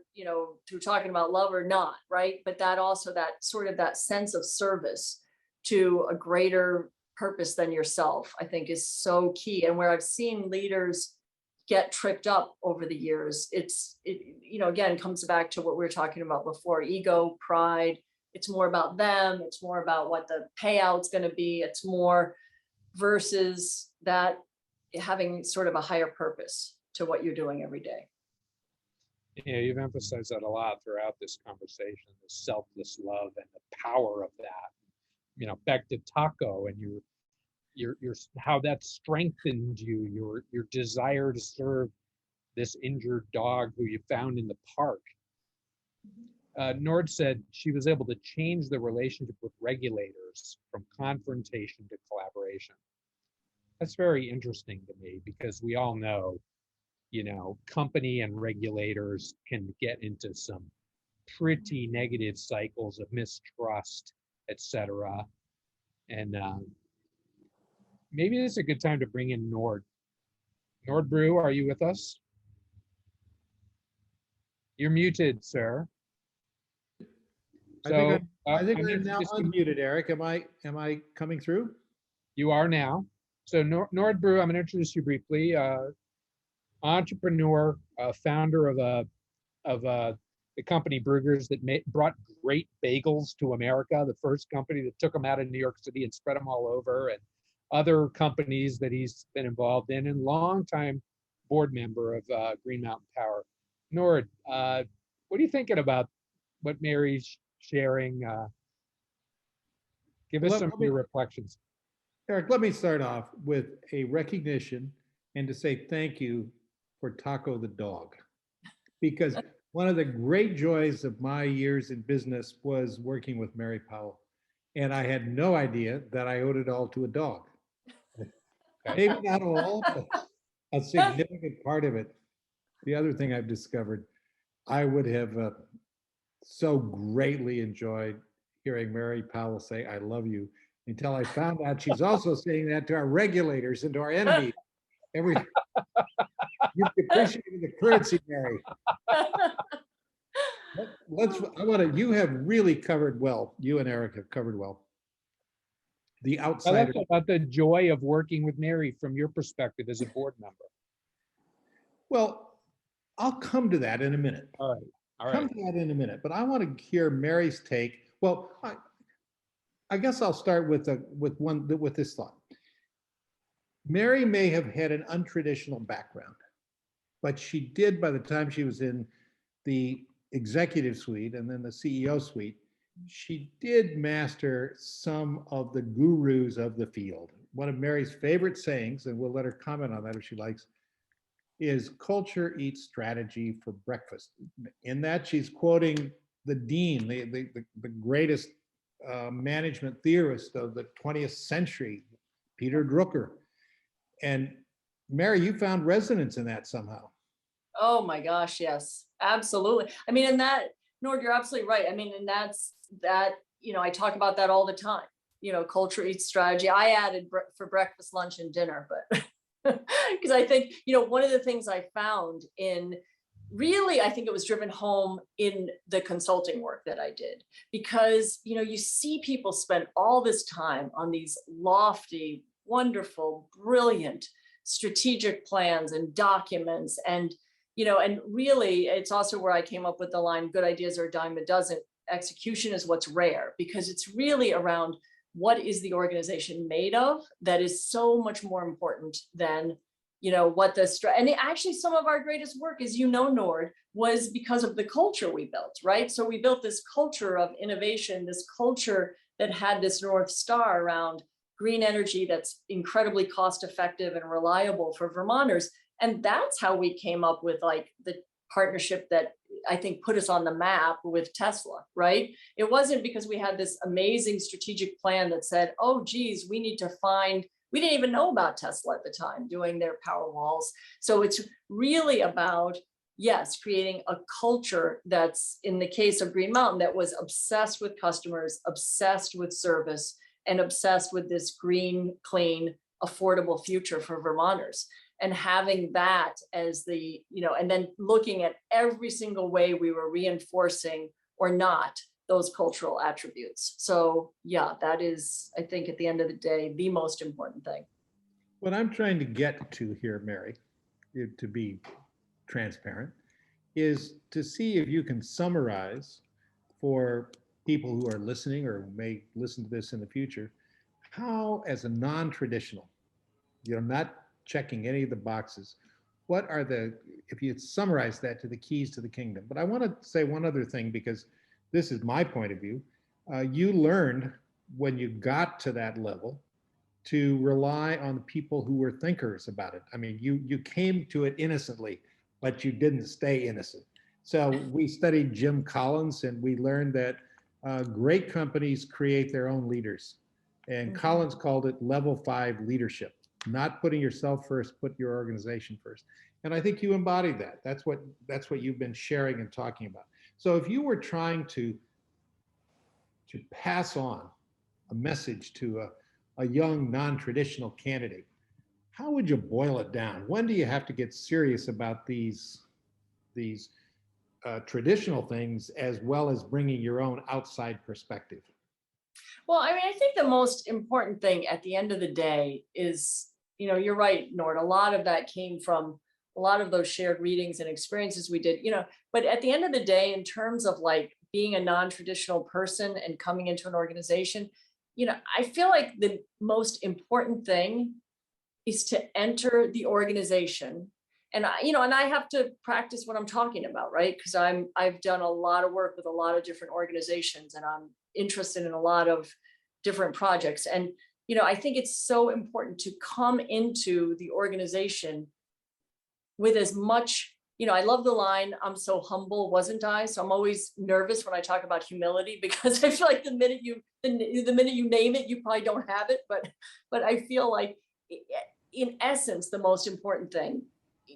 through talking about love or not, right? But that also, that sort of that sense of service to a greater purpose than yourself, I think, is so key. And where I've seen leaders get tripped up over the years, it again comes back to what we were talking about before: ego, pride. it's more about them. It's more about what the payout's going to be. It's more versus that having sort of a higher purpose to what you're doing every day. Yeah, you've emphasized that a lot throughout this conversation, the selfless love and the power of that. You know, back to Taco and your how that strengthened you, your desire to serve this injured dog who you found in the park. Nord said she was able to change the relationship with regulators from confrontation to collaboration. That's very interesting to me because we all know, you know, company and regulators can get into some pretty negative cycles of mistrust, etc. And maybe this is a good time to bring in Nord. Nord Brew, are you with us? You're muted, sir. So I think I'm now unmuted, Eric. Am I coming through? You are now. So Nord Brew, I'm going to introduce you briefly. Entrepreneur, founder of the company Brugger's that brought great bagels to America, the first company that took them out of New York City and spread them all over, and other companies that he's been involved in, and longtime board member of Green Mountain Power. Nord, what are you thinking about what Mary's sharing? Give us some of your reflections. Eric, let me start off with a recognition and to say thank you for Taco the dog. Because one of the great joys of my years in business was working with Mary Powell. And I had no idea that I owed it all to a dog. Maybe not all, but a significant part of it. The other thing I've discovered, I would have so greatly enjoyed hearing Mary Powell say, "I love you," until I found out she's also saying that to our regulators and to our enemies. You've appreciated the currency, Mary. You have really covered well. You and Eric have covered well. The outsider. About the joy of working with Mary from your perspective as a board member. Well, I'll come to that in a minute. All right. Come to that in a minute, but I want to hear Mary's take. Well, I guess I'll start with this thought. Mary may have had an untraditional background, but she did, by the time she was in the executive suite and then the CEO suite, she did master some of the gurus of the field. One of Mary's favorite sayings, and we'll let her comment on that if she likes, is culture eats strategy for breakfast. In that, she's quoting the dean, the greatest management theorist of the 20th century, Peter Drucker. And Mary, you found resonance in that somehow. Oh my gosh, yes, absolutely. I mean, and that, Nord, you're absolutely right. I mean, and that's that, you know, I talk about that all the time. You know, culture eats strategy. I added for breakfast, lunch, and dinner, but because I think, you know, one of the things I found in really, I think it was driven home in the consulting work that I did, because, you know, you see people spend all this time on these lofty, wonderful, brilliant strategic plans and documents. And, you know, and really it's also where I came up with the line, good ideas are a dime a dozen. Execution is what's rare, because it's really around what is the organization made of that is so much more important than, you know, what the and actually some of our greatest work, as you know, Nord, was because of the culture we built, right? So we built this culture of innovation, this culture that had this North Star around green energy that's incredibly cost effective and reliable for Vermonters. And that's how we came up with like the partnership that I think put us on the map with Tesla, right? It wasn't because we had this amazing strategic plan that said, oh, geez, we need to find, we didn't even know about Tesla at the time doing their power walls. So it's really about, yes, creating a culture that's, in the case of Green Mountain, that was obsessed with customers, obsessed with service, and obsessed with this green, clean, affordable future for Vermonters. And having that as the, you know, and then looking at every single way we were reinforcing or not those cultural attributes. So yeah, that is, I think at the end of the day, the most important thing. What I'm trying to get to here, Mary, to be transparent, is to see if you can summarize for people who are listening or may listen to this in the future, how, as a non-traditional, not checking any of the boxes, what are the, if you summarize that to the keys to the kingdom? But I want to say one other thing, because this is my point of view. You learned when you got to that level to rely on the people who were thinkers about it. I mean, you came to it innocently, but you didn't stay innocent. So we studied Jim Collins, and we learned that great companies create their own leaders. And Collins called it level 5 leadership, not putting yourself first, put your organization first. And I think you embodied that. That's what you've been sharing and talking about. So if you were trying to pass on a message to a young non-traditional candidate, how would you boil it down? When do you have to get serious about these traditional things, as well as bringing your own outside perspective? Well, I mean, I think the most important thing at the end of the day is, you're right, Nord. A lot of that came from a lot of those shared readings and experiences we did, but at the end of the day, in terms of like being a non-traditional person and coming into an organization, I feel like the most important thing is to enter the organization. And I have to practice what I'm talking about, right? Because I've done a lot of work with a lot of different organizations, and I'm interested in a lot of different projects. And, I think it's so important to come into the organization with as much, I love the line, "I'm so humble, wasn't I?" So I'm always nervous when I talk about humility, because I feel like the minute you name it, you probably don't have it. But I feel like, in essence, the most important thing,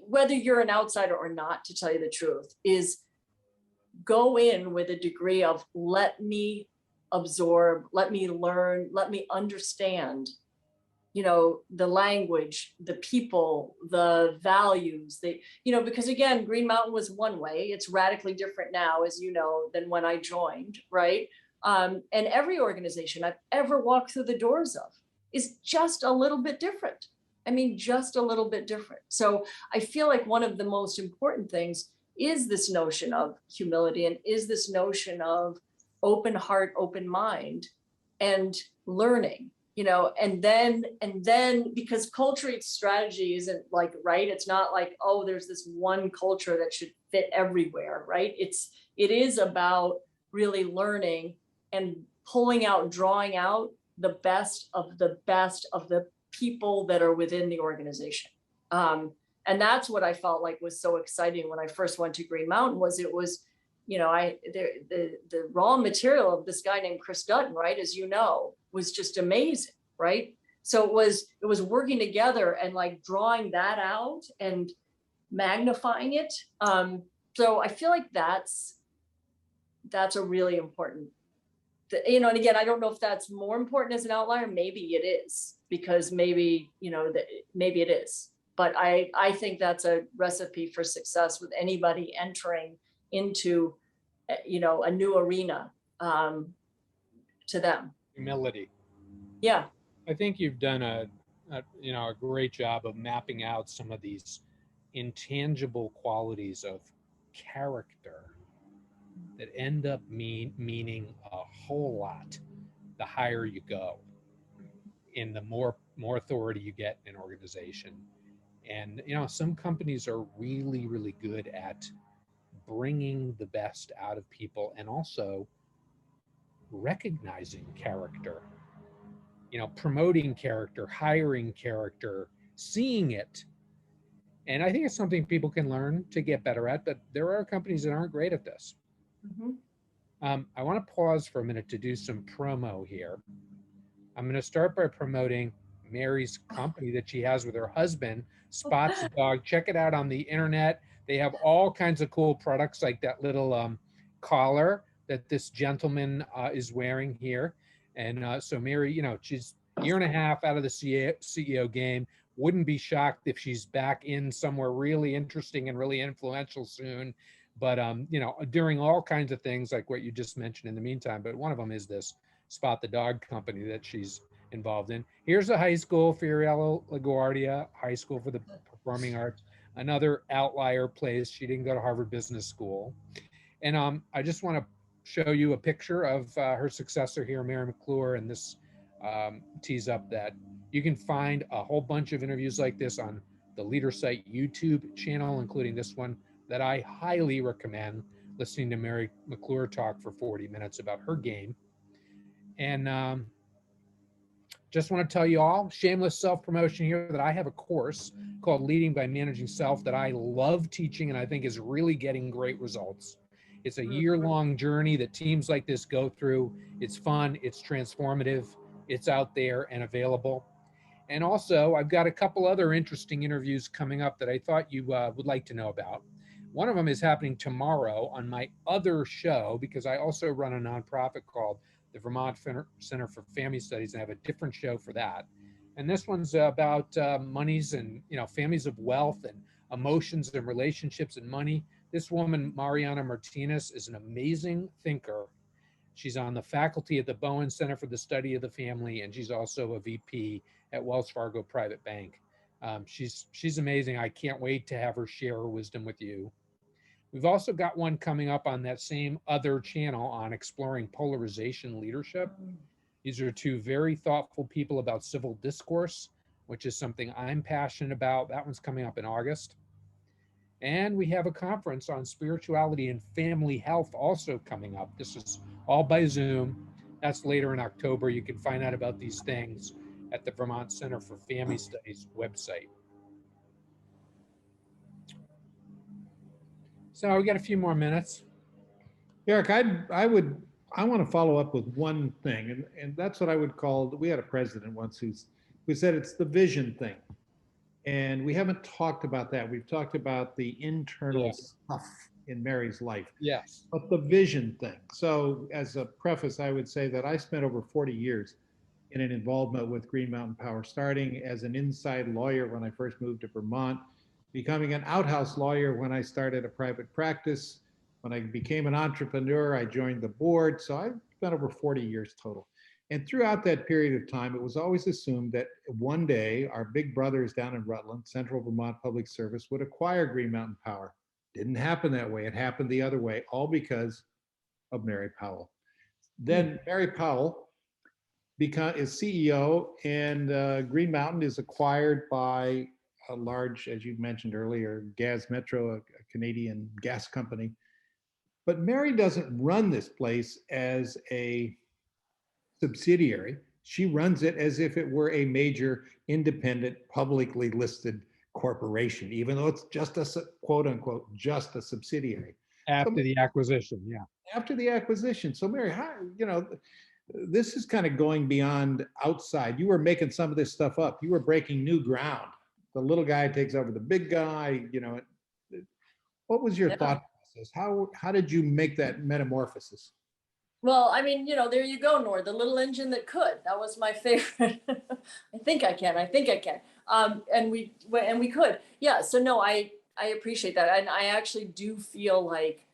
whether you're an outsider or not, to tell you the truth, is go in with a degree of, let me absorb, let me learn, let me understand, the language, the people, the values, because again, Green Mountain was one way. It's radically different now, as you know, than when I joined, right? And every organization I've ever walked through the doors of is just a little bit different. I mean, just a little bit different. So I feel like one of the most important things is this notion of humility, and is this notion of open heart, open mind, and learning, and then because culture strategy isn't like, right, it's not like, oh, there's this one culture that should fit everywhere, right? It is about really learning and pulling out, drawing out the best of the people that are within the organization. And that's what I felt like was so exciting when I first went to Green Mountain. The raw material of this guy named Chris Dutton, right, as you know, was just amazing, right? So it was working together and like drawing that out and magnifying it. So I feel like that's a really important, and again, I don't know if that's more important as an outlier. Maybe it is, because maybe it is. But I think that's a recipe for success with anybody entering into, a new arena, to them. Humility. Yeah. I think you've done a great job of mapping out some of these intangible qualities of character that end up meaning a whole lot the higher you go, and the more authority you get in an organization. And some companies are really, really good at bringing the best out of people, and also recognizing character, promoting character, hiring character, seeing it. And I think it's something people can learn to get better at, but there are companies that aren't great at this. I want to pause for a minute to do some promo here. I'm going to start by promoting Mary's company that she has with her husband, Spots the Dog. Check it out on the internet. They have all kinds of cool products, like that little collar that this gentleman is wearing here. And so Mary, she's a year and a half out of the CEO game. Wouldn't be shocked if she's back in somewhere really interesting and really influential soon. But, doing all kinds of things like what you just mentioned in the meantime. But one of them is this Spot the Dog company that she's involved in. Here's a high school, Fiorello LaGuardia High School for the Performing Arts, another outlier place. She didn't go to Harvard Business School. And I just want to show you a picture of her successor here, Mary McClure, and this tees up that you can find a whole bunch of interviews like this on the Leader Site YouTube channel, including this one that I highly recommend listening to Mary McClure talk for 40 minutes about her game. And just want to tell you all, shameless self-promotion here, that I have a course called Leading by Managing Self that I love teaching and I think is really getting great results. It's a year-long journey that teams like this go through. It's fun, it's transformative, it's out there and available. And also, I've got a couple other interesting interviews coming up that I thought you would like to know about. One of them is happening tomorrow on my other show, because I also run a nonprofit called the Vermont Center for Family Studies, and I have a different show for that. And this one's about monies and, you know, families of wealth and emotions and relationships and money. This woman, Mariana Martinez, is an amazing thinker. She's on the faculty at the Bowen Center for the Study of the Family, and she's also a VP at Wells Fargo Private Bank. She's amazing. I can't wait to have her share her wisdom with you. We've also got one coming up on that same other channel on exploring polarization leadership. These are two very thoughtful people about civil discourse, which is something I'm passionate about. That one's coming up in August. And we have a conference on spirituality and family health also coming up. This is all by Zoom. That's later in October. You can find out about these things at the Vermont Center for Family Studies website. So we got a few more minutes. Eric, I want to follow up with one thing, and that's what I would call, we had a president once who said it's the vision thing. And we haven't talked about that. We've talked about the internal stuff in Mary's life. Yes. But the vision thing. So as a preface, I would say that I spent over 40 years in an involvement with Green Mountain Power, starting as an inside lawyer when I first moved to Vermont, becoming an outhouse lawyer when I started a private practice. When I became an entrepreneur, I joined the board. So I've spent over 40 years total. And throughout that period of time, it was always assumed that one day our big brothers down in Rutland, Central Vermont Public Service, would acquire Green Mountain Power. Didn't happen that way. It happened the other way, all because of Mary Powell. Then Mary Powell is CEO, and Green Mountain is acquired by a large, as you mentioned earlier, Gaz Metro, a Canadian gas company. But Mary doesn't run this place as a subsidiary. She runs it as if it were a major independent, publicly listed corporation, even though it's just a quote unquote, just a subsidiary. After the acquisition, yeah. After the acquisition. So Mary, how, you know, this is kind of going beyond outside. You were making some of this stuff up. You were breaking new ground. The little guy takes over the big guy, you know. What was your thought process? How did you make that metamorphosis? Well, I mean, you know, there you go, Nord, the little engine that could. That was my favorite. I think I can. And we could. Yeah. So no, I appreciate that. And I actually do feel like,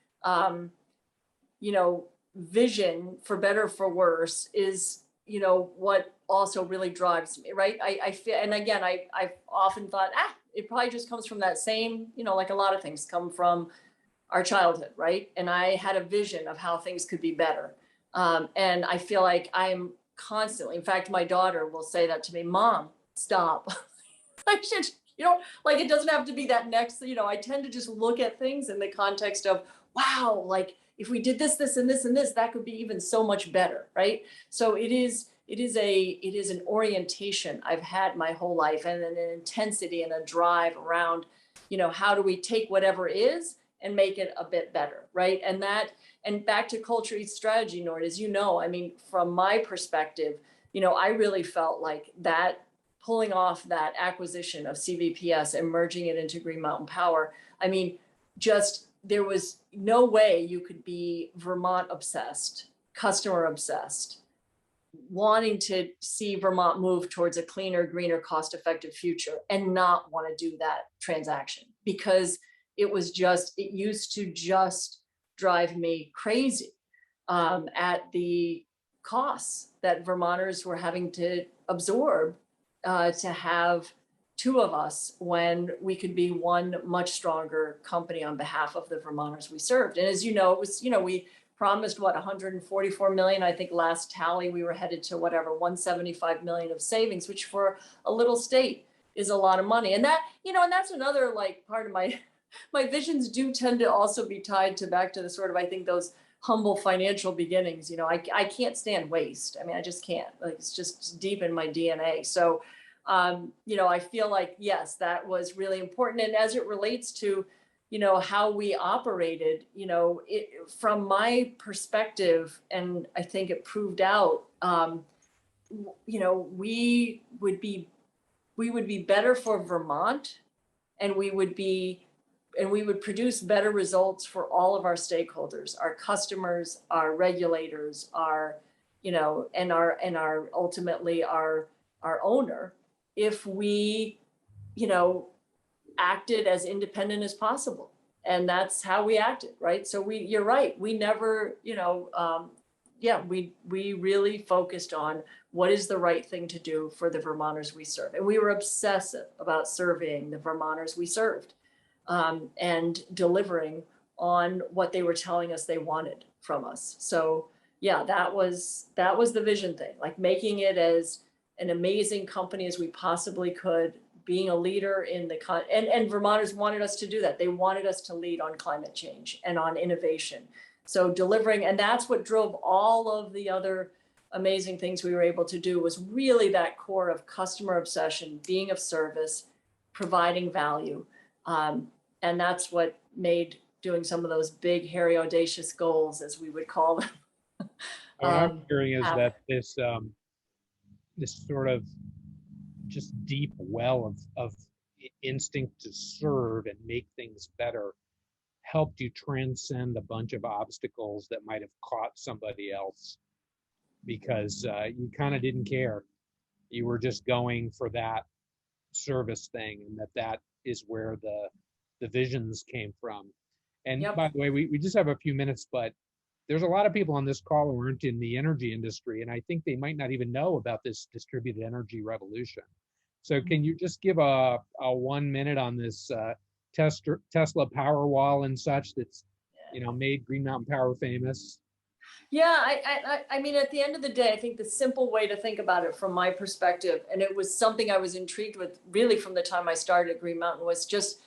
you know, vision, for better or for worse, is, you know, what also really drives me, right? I feel, and again, I've often thought, it probably just comes from that same, you know, like a lot of things come from our childhood, right? And I had a vision of how things could be better. And I feel like I'm constantly, in fact, my daughter will say that to me, Mom, stop. I should, you know, like, it doesn't have to be that next, you know, I tend to just look at things in the context of, wow, like if we did this, this, and this, and this, that could be even so much better, right? So it is an orientation I've had my whole life, and an intensity and a drive around, you know, how do we take whatever is and make it a bit better, right? And back to culture eats strategy, Nord, as you know, I mean, from my perspective, you know, I really felt like that pulling off that acquisition of CVPS and merging it into Green Mountain Power, I mean, just there was no way you could be Vermont obsessed, customer obsessed, wanting to see Vermont move towards a cleaner, greener, cost-effective future and not want to do that transaction, because it used to just drive me crazy at the costs that Vermonters were having to absorb to have two of us when we could be one much stronger company on behalf of the Vermonters we served. And as you know, it was, you know, we promised, what, 144 million. I think last tally, we were headed to whatever, 175 million of savings, which for a little state is a lot of money. And that, and that's another like part of my visions do tend to also be tied to back to the sort of, I think, those humble financial beginnings. I can't stand waste. I mean, I just can't. Like, it's just deep in my DNA. So, I feel like, yes, that was really important. And as it relates to, how we operated, from my perspective, and I think it proved out, we would be better for Vermont, and we would produce better results for all of our stakeholders, our customers, our regulators, and our ultimately our owner, if we, acted as independent as possible. And that's how we acted, right? So you're right. We never, we really focused on what is the right thing to do for the Vermonters we serve. And we were obsessive about surveying the Vermonters we served, and delivering on what they were telling us they wanted from us. So yeah, that was the vision thing, like making it as an amazing company as we possibly could, being a leader in and Vermonters wanted us to do that. They wanted us to lead on climate change and on innovation. So delivering, and that's what drove all of the other amazing things we were able to do, was really that core of customer obsession, being of service, providing value. And that's what made doing some of those big, hairy, audacious goals, as we would call them. What I'm hearing is that this sort of just deep well of instinct to serve and make things better helped you transcend a bunch of obstacles that might have caught somebody else, because you kind of didn't care. You were just going for that service thing, and that is where the visions came from. And Yep. By the way, we just have a few minutes, but there's a lot of people on this call who aren't in the energy industry, and I think they might not even know about this distributed energy revolution. So can you just give a 1 minute on this Tesla Powerwall and such that's made Green Mountain Power famous? Yeah, I mean, at the end of the day, I think the simple way to think about it from my perspective, and it was something I was intrigued with really from the time I started at Green Mountain, was just,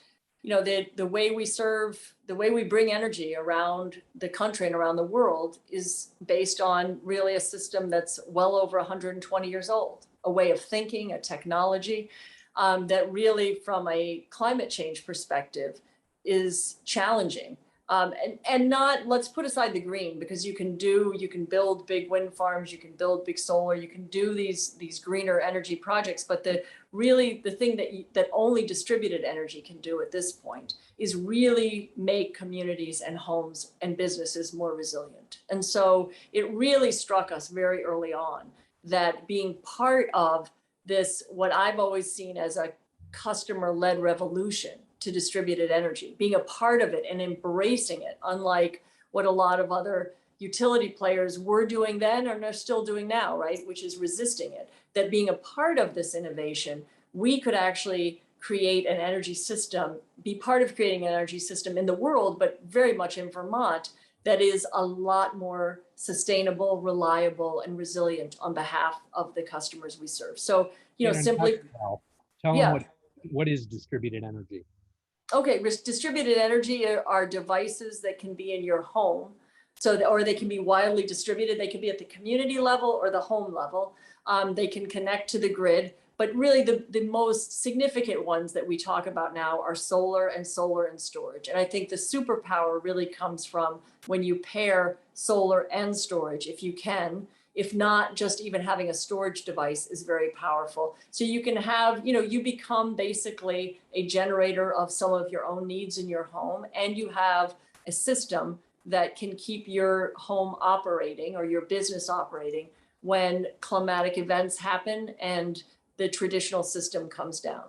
the way we serve, the way we bring energy around the country and around the world is based on really a system that's well over 120 years old, a way of thinking, a technology that really, from a climate change perspective, is challenging. And not, let's put aside the green, because you can build big wind farms, you can build big solar, you can do these greener energy projects, but the thing that only distributed energy can do at this point is really make communities and homes and businesses more resilient. And so it really struck us very early on that being part of this, what I've always seen as a customer-led revolution to distributed energy, being a part of it and embracing it, unlike what a lot of other utility players were doing then and are still doing now, right? Which is resisting it. That being a part of this innovation, we could actually create an energy system, be part of creating an energy system in the world, but very much in Vermont, that is a lot more sustainable, reliable, and resilient on behalf of the customers we serve. So, simply tell them what is distributed energy. Okay, distributed energy are devices that can be in your home, or they can be widely distributed. They can be at the community level or the home level. They can connect to the grid, but really the most significant ones that we talk about now are solar and storage. And I think the superpower really comes from when you pair solar and storage, if you can. If not, just even having a storage device is very powerful. So you can have, you become basically a generator of some of your own needs in your home, and you have a system that can keep your home operating or your business operating when climatic events happen and the traditional system comes down.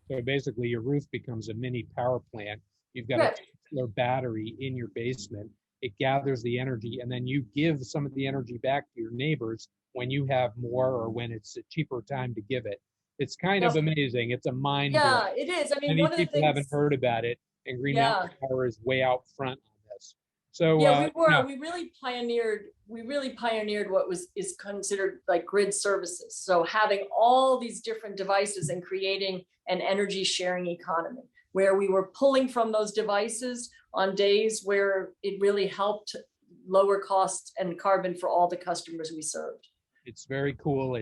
So basically your roof becomes a mini power plant. You've got a solar battery in your basement. It gathers the energy, and then you give some of the energy back to your neighbors when you have more or when it's a cheaper time to give it. It's kind of amazing. It's a mind blow. Yeah, it is. I mean, many one of the people things, haven't heard about it, and Green Mountain Power is way out front on this. So Yeah, yeah, we really pioneered what is considered like grid services. So having all these different devices and creating an energy sharing economy where we were pulling from those devices on days where it really helped lower costs and carbon for all the customers we served. it's very cool.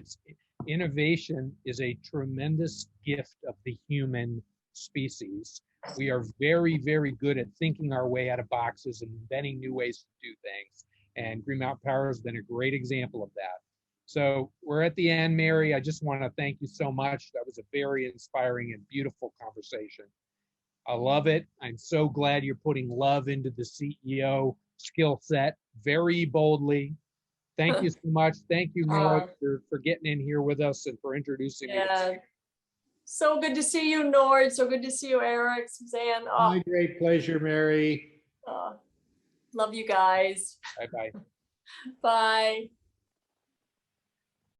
Innovation is a tremendous gift of the human species. We are very, very good at thinking our way out of boxes and inventing new ways to do things. And Green Mountain Power has been a great example of that. So we're at the end, Mary. I just want to thank you so much. That was a very inspiring and beautiful conversation. I love it. I'm so glad you're putting love into the CEO skill set very boldly. Thank you so much. Thank you, Mary, for getting in here with us and for introducing me. Yeah. So good to see you, Nord. So good to see you, Eric, Suzanne. Oh, My great pleasure, Mary. love you guys. Bye-bye. Bye.